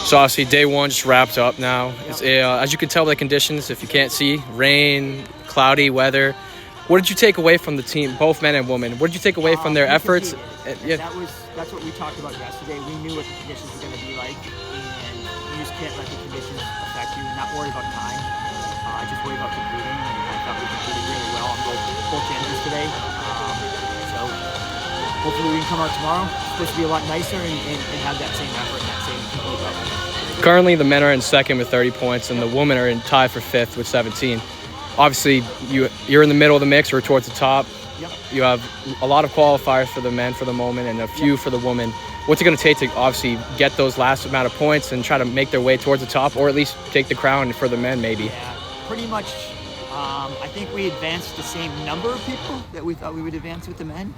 So obviously day one just wrapped up now. It's, as you can tell by the conditions, if you can't see, rain, cloudy weather. What did you take away from the team, both men and women? What did you take away from their efforts? That's what we talked about yesterday. We knew what the conditions were going to be like, and you just can't let the conditions affect you. Not worry about time, just worry about competing. And I thought we competed really well on both genders today. So hopefully we can come out tomorrow. It's supposed to be a lot nicer and have that same effort and that same complete level. Currently, the men are in second with 30 points, and the women are in tied for fifth with 17. Obviously, you're in the middle of the mix or towards the top. Yep. You have a lot of qualifiers for the men for the moment and a few for the women. What's it going to take to obviously get those last amount of points and try to make their way towards the top, or at least take the crown for the men maybe? Yeah, pretty much. I think we advanced the same number of people that we thought we would advance with the men.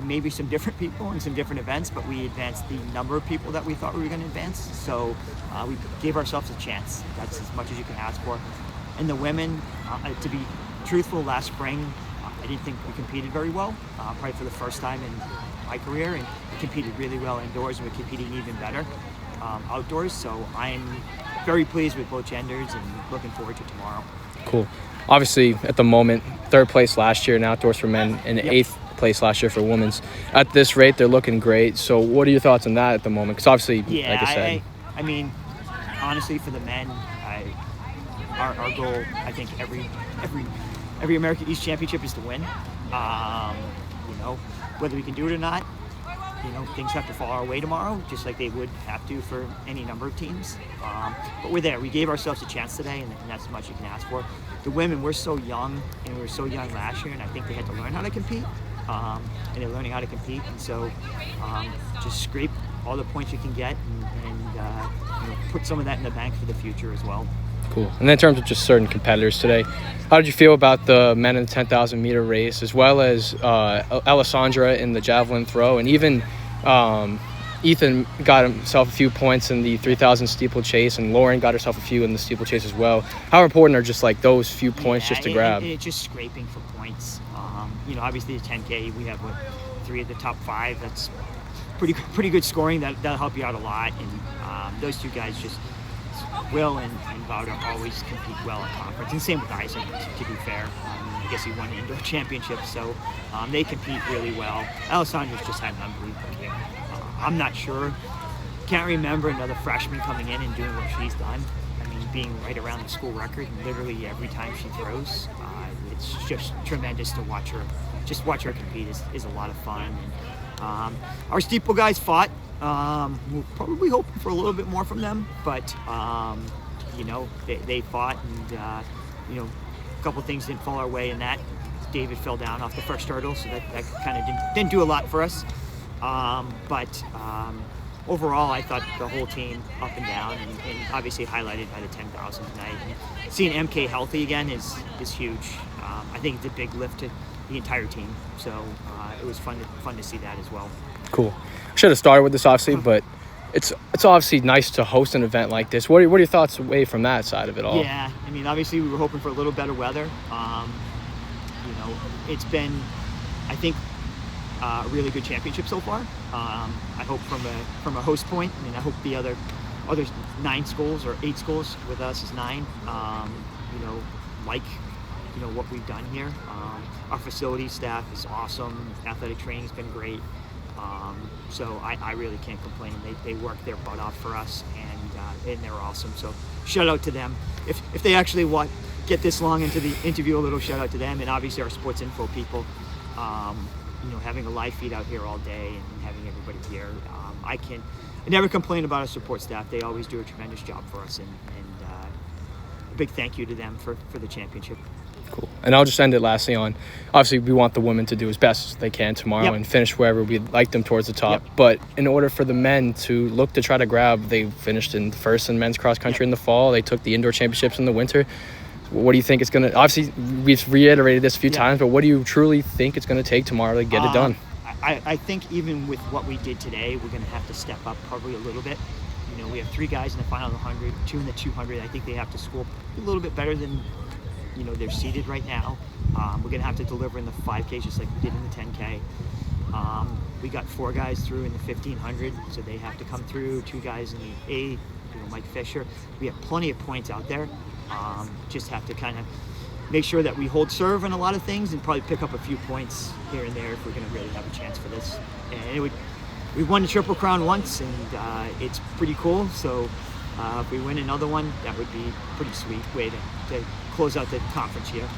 Maybe some different people in some different events, but we advanced the number of people that we thought we were going to advance. So we gave ourselves a chance. That's as much as you can ask for. And the women, to be truthful, last spring, I didn't think we competed very well, probably for the first time in my career, and we competed really well indoors, and we're competing even better outdoors. So I'm very pleased with both genders and looking forward to tomorrow. Cool. Obviously, at the moment, third place last year in outdoors for men and eighth place last year for women's. At this rate, they're looking great. So what are your thoughts on that at the moment? Because obviously, like I said. I mean, honestly, for the men, our goal, I think every American East Championship is to win. Whether we can do it or not, things have to fall our way tomorrow, just like they would have to for any number of teams. But we're there. We gave ourselves a chance today, and that's as much you can ask for. The women, we're so young, and we were so young last year, and I think they had to learn how to compete, and they're learning how to compete. And so just scrape all the points you can get and put some of that in the bank for the future as well. Cool. And in terms of just certain competitors today, how did you feel about the men in the 10,000 meter race, as well as Alessandra in the javelin throw, and even Ethan got himself a few points in the 3,000 steeplechase, and Lauren got herself a few in the steeplechase as well. How important are just like those few points just to grab? It's just scraping for points. Obviously the 10K, we have 3 of the top 5. That's pretty good scoring. That'll help you out a lot. And those two guys just. Will and Vauda always compete well at conference, and same with Isaac, to be fair. I guess he won the indoor championship, so they compete really well. Alessandra's just had an unbelievable year. I'm not sure, can't remember another freshman coming in and doing what she's done. I mean, being right around the school record literally every time she throws. It's just tremendous to watch her. Just watch her compete is a lot of fun. And our steeple guys fought. We're probably hoping for a little bit more from them, but they fought, and a couple of things didn't fall our way in that. David fell down off the first hurdle, so that kind of didn't do a lot for us. But overall, I thought the whole team up and down, and obviously highlighted by the 10,000 tonight. And seeing MK healthy again is huge. I think it's a big lift to the entire team, so it was fun to see that as well. Cool. Should have started with this, obviously, but it's obviously nice to host an event like this. What are your thoughts away from that side of it all? Yeah, I mean, obviously we were hoping for a little better weather. It's been, I think, a really good championship so far. I hope from a host point, I hope the other 9 schools or 8 schools with us is 9. What we've done here. Our facility staff is awesome. Athletic training's been great. So I really can't complain. They work their butt off for us, and they're awesome. So shout out to them. If they actually get this long into the interview, a little shout out to them, and obviously our sports info people. Having a live feed out here all day and having everybody here. I never complain about our support staff. They always do a tremendous job for us, and a big thank you to them for the championship. Cool. And I'll just end it lastly on, obviously we want the women to do as best as they can tomorrow and finish wherever we'd like them towards the top. But in order for the men to look to try to grab, they finished in first in men's cross country in the fall. They took the indoor championships in the winter. What do you think it's going to, obviously we've reiterated this a few times, but what do you truly think it's going to take tomorrow to get it done? I think even with what we did today, we're going to have to step up probably a little bit. We have 3 guys in the final 100, 2 in the 200. I think they have to score a little bit better than they're seeded right now. We're going to have to deliver in the 5K just like we did in the 10K. We got 4 guys through in the 1500, so they have to come through. 2 guys in the 8, Mike Fisher. We have plenty of points out there. Just have to kind of make sure that we hold serve in a lot of things and probably pick up a few points here and there if we're going to really have a chance for this. And we've won the Triple Crown once, and it's pretty cool. So if we win another one, that would be a pretty sweet way to close out the conference year.